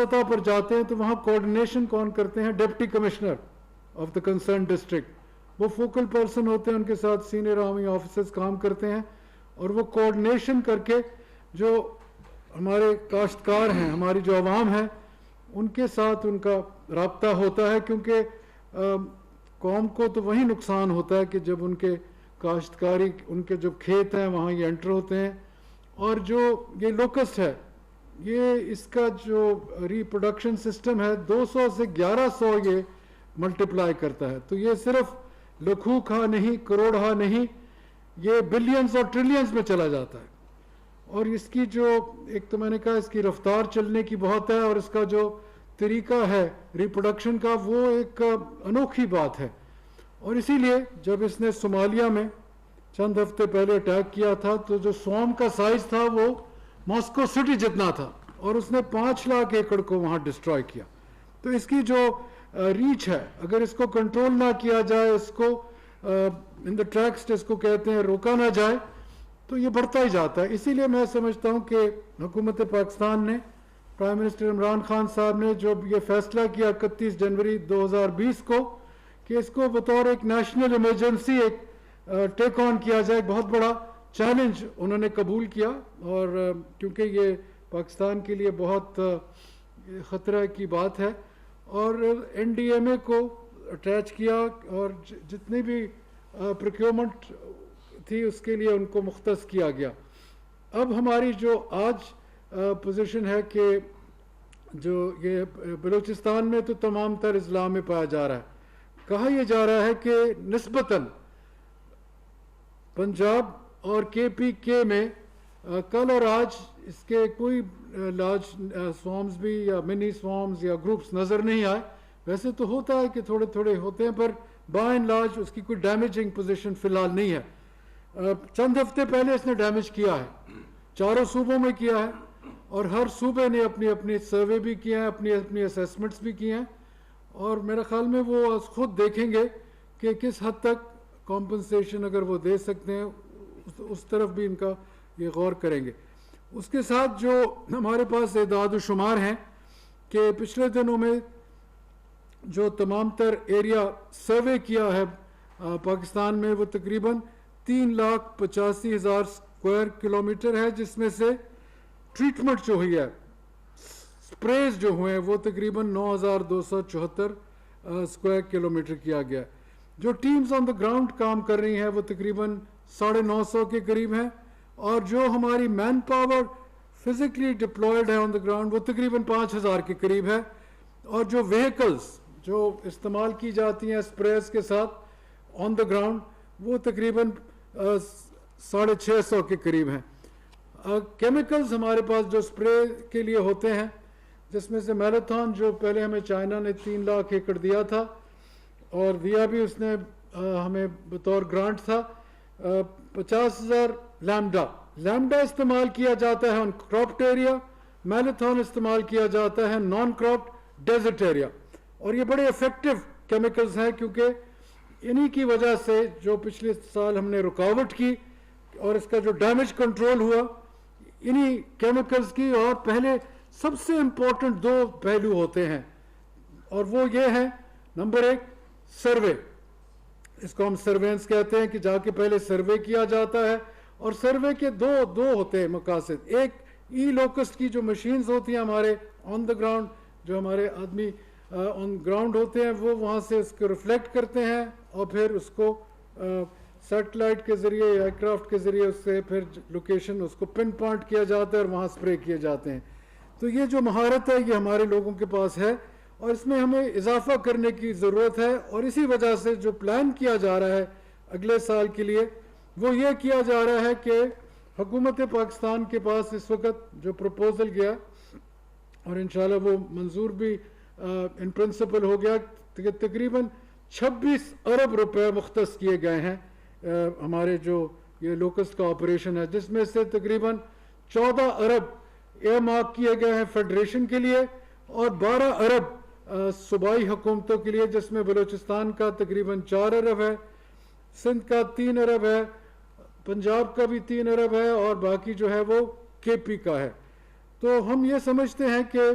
سطح پر جاتے ہیں تو وہاں کوارڈینیشن کون کرتے ہیں؟ Deputy commissioner of the concern district. وہ فوکل پرسن ہوتے ہیں, ان کے ساتھ سینئر آرمی آفیسرز کام کرتے ہیں, اور وہ کوارڈینیشن کر کے جو ہمارے کاشتکار ہیں, ہماری جو عوام ہے, ان کے ساتھ ان کا رابطہ ہوتا ہے, کیونکہ قوم کو تو وہی نقصان ہوتا ہے کہ جب ان کے کاشتکاری, ان کے جو کھیت ہیں وہاں یہ انٹر ہوتے ہیں. اور جو یہ لوکسٹ ہے, یہ اس کا جو ریپروڈکشن سسٹم ہے 200 سے 1100 یہ ملٹیپلائی کرتا ہے. تو یہ صرف لکھوں ہا نہیں, کروڑ ہا نہیں, یہ بلینز اور ٹریلینز میں چلا جاتا ہے. اور اس کی جو ایک تو میں نے کہا اس کی رفتار چلنے کی بہت ہے, اور اس کا جو طریقہ ہے ریپروڈکشن کا وہ ایک انوکھی بات ہے. اور اسی لیے جب اس نے صومالیہ میں چند ہفتے پہلے اٹیک کیا تھا تو جو سوم کا سائز تھا وہ ماسکو سٹی جتنا تھا, اور اس نے 5 لاکھ ایکڑ کو وہاں ڈسٹرائے کیا. تو اس کی جو ریچ ہے, اگر اس کو کنٹرول نہ کیا جائے, اس کو ان دا ٹریکس اس کو کہتے ہیں, روکا نہ جائے, تو یہ بڑھتا ہی جاتا ہے. اسی لیے میں سمجھتا ہوں کہ حکومت پاکستان نے, پرائم منسٹر عمران خان صاحب نے جو یہ فیصلہ کیا 31 جنوری 2020 کو کہ اس کو بطور ایک نیشنل ایمرجنسی ایک ٹیک آن کیا جائے, ایک بہت بڑا چیلنج انہوں نے قبول کیا. اور کیونکہ یہ پاکستان کے لیے بہت خطرہ کی بات ہے, اور این ڈی ایم اے کو اٹیچ کیا, اور جتنی بھی پروکیورمنٹ تھی اس کے لیے ان کو مختص کیا گیا. اب ہماری جو آج پوزیشن ہے کہ جو یہ بلوچستان میں تو تمام تر اضلاع میں پایا جا رہا ہے, کہا یہ جا رہا ہے کہ نسبتاً پنجاب اور کے پی کے میں کل اور آج اس کے کوئی لارج سوارمز بھی یا منی سوارمز یا گروپس نظر نہیں آئے. ویسے تو ہوتا ہے کہ تھوڑے تھوڑے ہوتے ہیں, پر بائی اینڈ لارج اس کی کوئی ڈیمیجنگ پوزیشن فی الحال نہیں ہے. چند ہفتے پہلے اس نے ڈیمیج کیا ہے, 4 صوبوں میں کیا ہے, اور ہر صوبے نے اپنی اپنی سروے بھی کیا ہے, اپنی اپنی اسیسمنٹس بھی کیے ہیں. اور میرے خیال میں وہ خود دیکھیں گے کہ کس حد تک کمپنسیشن اگر وہ دے سکتے ہیں, اس طرف بھی ان کا یہ غور کریں گے. اس کے ساتھ جو ہمارے پاس اعداد و شمار ہیں کہ پچھلے دنوں میں جو تمام تر ایریا سروے کیا ہے پاکستان میں, وہ تقریباً 3,85,000 اسکوائر کلومیٹر ہے, جس میں سے ٹریٹمنٹ جو ہوئی ہے, سپریز جو ہوئے ہیں, وہ تقریباً 9,274 اسکوائر کلومیٹر کیا گیا. جو ٹیمز آن دا گراؤنڈ کام کر رہی ہیں وہ تقریباً 950 کے قریب ہیں, اور جو ہماری مین پاور فزیکلی ڈپلائڈ ہے آن دا گراؤنڈ وہ تقریباً 5,000 کے قریب ہے. اور جو وہیکلز جو استعمال کی جاتی ہیں سپریز کے ساتھ آن دا گراؤنڈ وہ تقریباً 650 کے قریب ہیں. کیمیکلز ہمارے پاس جو سپرے کے لیے ہوتے ہیں, جس میں سے میراتھن جو پہلے ہمیں چائنا نے 3 لاکھ ایکڑ دیا تھا, اور دیا بھی اس نے ہمیں بطور گرانٹ تھا, 50,000 لیمڈا استعمال کیا جاتا ہے آن کراپڈ ایریا, میراتھن استعمال کیا جاتا ہے نان کراپڈ ڈیزرٹ ایریا. اور یہ بڑے افیکٹو کیمیکلز ہیں, کیونکہ انہی کی وجہ سے جو پچھلے سال ہم نے رکاوٹ کی اور اس کا جو ڈیمیج کنٹرول ہوا انہی کیمیکلز کی. اور پہلے سب سے امپورٹنٹ 2 پہلو ہوتے ہیں, اور وہ یہ ہیں, نمبر 1 سروے, اس کو ہم سروینس کہتے ہیں کہ جا کے پہلے سروے کیا جاتا ہے. اور سروے کے دو ہوتے ہیں مقاصد. ایک ای لوکسٹ کی جو مشینز ہوتی ہیں ہمارے آن دا گراؤنڈ, جو ہمارے آدمی آن گراؤنڈ ہوتے ہیں, وہ وہاں سے اس کو ریفلیکٹ کرتے ہیں, اور پھر اس کو سیٹلائٹ کے ذریعے ایئر کرافٹ کے ذریعے اس سے پھر لوکیشن اس کو پن پوائنٹ کیا جاتا ہے اور وہاں سپرے کیے جاتے ہیں. تو یہ جو مہارت ہے یہ ہمارے لوگوں کے پاس ہے, اور اس میں ہمیں اضافہ کرنے کی ضرورت ہے. اور اسی وجہ سے جو پلان کیا جا رہا ہے اگلے سال کے لیے وہ یہ کیا جا رہا ہے کہ حکومت پاکستان کے پاس اس وقت جو پروپوزل گیا, اور انشاءاللہ وہ منظور بھی ان پرنسپل ہو گیا, کہ تقریباً 26 ارب روپے مختص کیے گئے ہیں ہمارے جو یہ لوکسٹ کا آپریشن ہے, جس میں سے تقریباً 14 ارب ایئر مارک کیے گئے ہیں فیڈریشن کے لیے, اور 12 ارب صوبائی حکومتوں کے لیے, جس میں بلوچستان کا تقریباً 4 ارب ہے, سندھ کا 3 ارب ہے, پنجاب کا بھی 3 ارب ہے, اور باقی جو ہے وہ کے پی کا ہے. تو ہم یہ سمجھتے ہیں کہ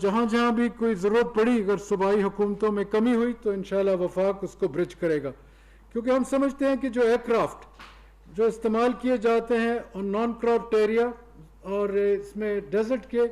جہاں جہاں بھی کوئی ضرورت پڑی اگر صوبائی حکومتوں میں کمی ہوئی تو انشاءاللہ وفاق اس کو برج کرے گا، کیونکہ ہم سمجھتے ہیں کہ جو ایئر کرافٹ جو استعمال کیے جاتے ہیں اور نان کراپڈ ایریا اور اس میں ڈیزرٹ کے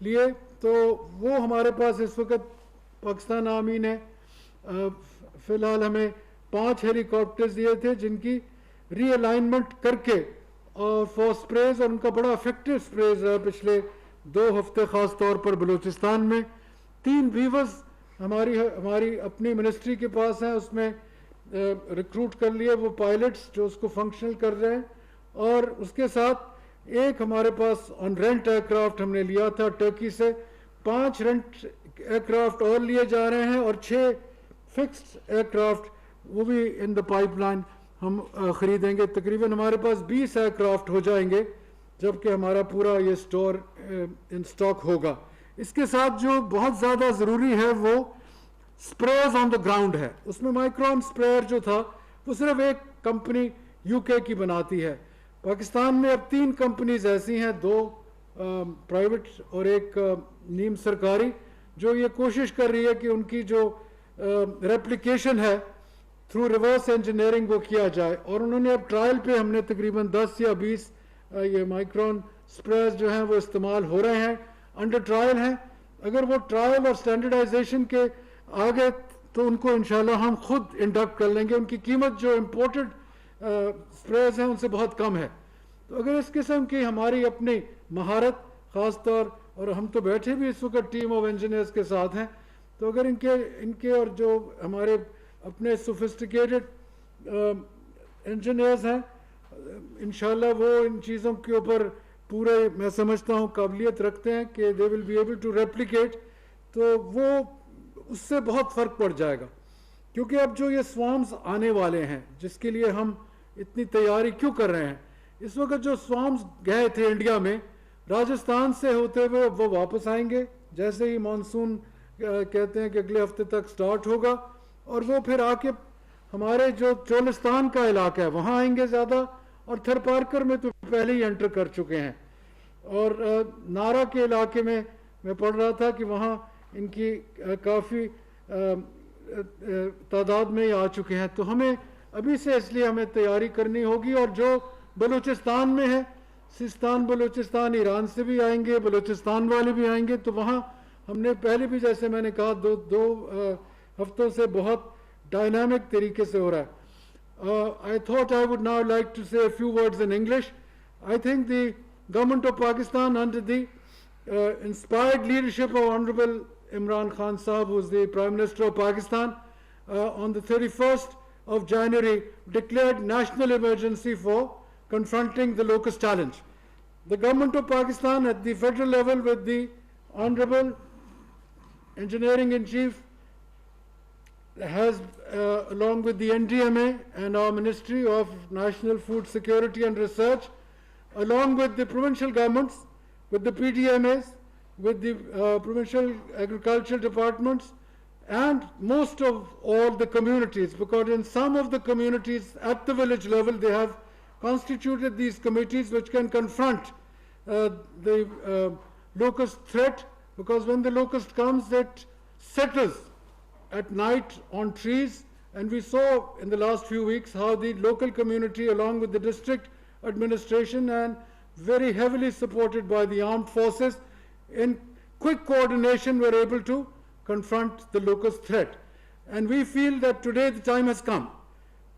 لیے، تو وہ ہمارے پاس اس وقت پاکستان آرمی نے فی الحال ہمیں 5 ہیلی کاپٹرز دیے تھے جن کی ری الائنمنٹ کر کے اور فور سپریز، اور ان کا بڑا افیکٹو سپریز ہے پچھلے 2 ہفتے خاص طور پر بلوچستان میں 3 ویورز ہماری اپنی منسٹری کے پاس ہیں، اس میں ریکروٹ کر لیے وہ پائلٹس جو اس کو فنکشنل کر رہے ہیں، اور اس کے ساتھ ایک ہمارے پاس آن رینٹ ایئر کرافٹ ہم نے لیا تھا ٹرکی سے، 5 رینٹ ایئر کرافٹ اور لیے جا رہے ہیں، اور 6 فکسڈ ایئر کرافٹ وہ بھی ان دا پائپ لائن ہم خریدیں گے۔ تقریباً ہمارے پاس 20 ایئر کرافٹ ہو جائیں گے جبکہ ہمارا پورا یہ سٹور ان سٹاک ہوگا۔ اس کے ساتھ جو بہت زیادہ ضروری ہے وہ سپریز آن دا گراؤنڈ ہے، اس میں مائکرون سپریئر جو تھا وہ صرف ایک کمپنی یو کے کی بناتی ہے۔ پاکستان میں اب 3 کمپنیز ایسی ہیں، 2 پرائیویٹ اور ایک نیم سرکاری، جو یہ کوشش کر رہی ہے کہ ان کی جو ریپلیکیشن ہے تھرو ریورس انجینئرنگ وہ کیا جائے، اور انہوں نے اب ٹرائل پہ ہم نے تقریباً 10 یا 20 یہ مائکرون سپریز جو ہیں وہ استعمال ہو رہے ہیں، انڈر ٹرائل ہیں۔ اگر وہ ٹرائل اور سٹینڈرڈائزیشن کے آگے تو ان کو انشاءاللہ ہم خود انڈکٹ کر لیں گے، ان کی قیمت جو امپورٹڈ سپریز ہیں ان سے بہت کم ہے۔ تو اگر اس قسم کی ہماری اپنی مہارت خاص طور، اور ہم تو بیٹھے بھی اس وقت ٹیم آف انجینئرز کے ساتھ ہیں، تو اگر ان کے اور جو ہمارے اپنے سوفسٹیکیٹڈ انجینئرز ہیں انشاءاللہ وہ ان چیزوں کے اوپر پورے میں سمجھتا ہوں قابلیت رکھتے ہیں کہ they will be able to replicate، تو وہ اس سے بہت فرق پڑ جائے گا، کیونکہ اب جو یہ سوارمز آنے والے ہیں جس کے لیے ہم اتنی تیاری کیوں کر رہے ہیں، اس وقت جو سوارمز گئے تھے انڈیا میں راجستھان سے ہوتے ہوئے وہ واپس آئیں گے جیسے ہی مانسون کہتے ہیں کہ اگلے ہفتے تک سٹارٹ ہوگا، اور وہ پھر آ کے ہمارے جو چولستان کا علاقہ ہے وہاں آئیں گے زیادہ، اور تھر پارکر میں تو پہلے ہی انٹر کر چکے ہیں، اور نارا کے علاقے میں پڑھ رہا تھا کہ وہاں ان کی کافی تعداد میں ہی آ چکے ہیں۔ تو ہمیں ابھی سے اس لیے ہمیں تیاری کرنی ہوگی، اور جو بلوچستان میں ہے سیستان بلوچستان ایران سے بھی آئیں گے، بلوچستان والے بھی آئیں گے، تو وہاں ہم نے پہلے بھی جیسے میں نے کہا دو ہفتوں سے بہت ڈائنامک طریقے سے ہو رہا ہے۔ I thought I would now like to say a few words in English. I think the government of Pakistan under the inspired leadership of Honorable Imran Khan Sahab, who is the Prime Minister of Pakistan, on the 31st of January declared national emergency for confronting the locust challenge. The government of Pakistan at the federal level with the Honorable Engineering in Chief has along with the NDMA and our Ministry of National Food Security and Research, along with the provincial governments, with the PDMAs, with the provincial agricultural departments, and most of all the communities, because in some of the communities at the village level they have constituted these committees which can confront the locust threat, because when the locust comes it settles at night on trees, and we saw in the last few weeks how the local community along with the district administration and very heavily supported by the armed forces in quick coordination were able to confront the locust threat. And we feel that today the time has come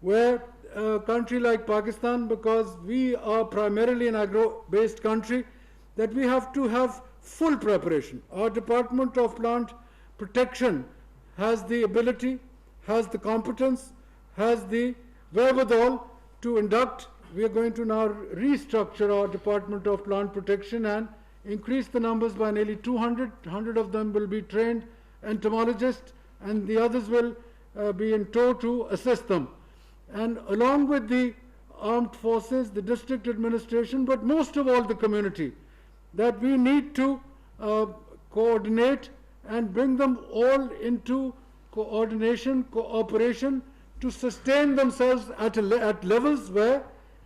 where a country like Pakistan, because we are primarily an agro-based country, that we have to have full preparation. Our Department of Plant Protection has the ability, has the competence, has the wherewithal to induct. We are going to now restructure our Department of Plant Protection and increase the numbers by nearly 200. 100 of them will be trained entomologists, and the others will be in tow to assist them. And along with the armed forces, the district administration, but most of all the community, that we need to coordinate and bring them all into coordination, cooperation, to sustain themselves at levels where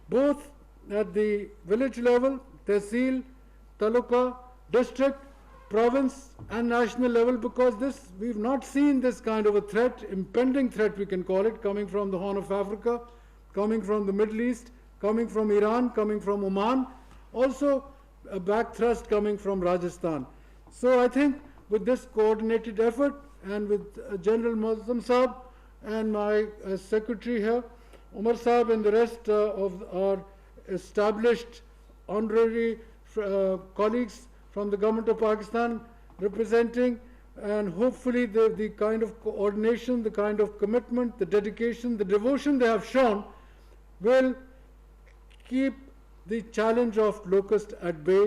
both at the village level, tehsil, taluka, district, province and national level, because we've not seen this kind of a threat, impending threat we can call it, coming from the Horn of Africa, coming from the Middle East, coming from Iran, coming from Oman, also a back thrust coming from Rajasthan. So I think with this coordinated effort and with General Muazzam Saab and my secretary here, Umar Saab, and the rest of our established honorary colleagues from the government of Pakistan representing, and hopefully the kind of coordination, the kind of commitment, the dedication, the devotion they have shown will keep the challenge of locust at bay.